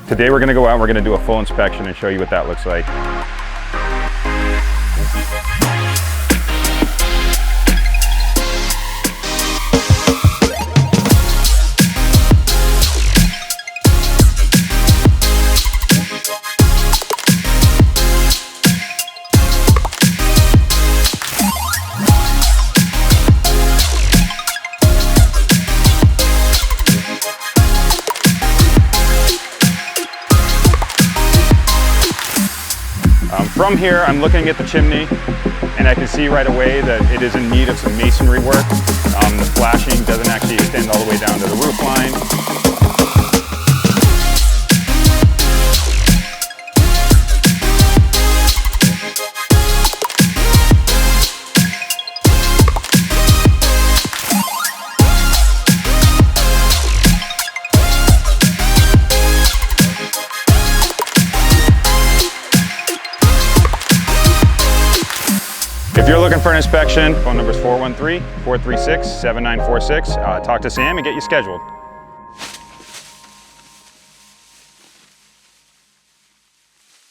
Today we're gonna go out and we're gonna do a full inspection and show you what that looks like. From here, I'm looking at the chimney, and I can see right away that it is in need of some masonry work. The flashing doesn't actually extend all the way down to the roof line. If you're looking for an inspection, phone number is 413-436-7946. Talk to Sam and get you scheduled.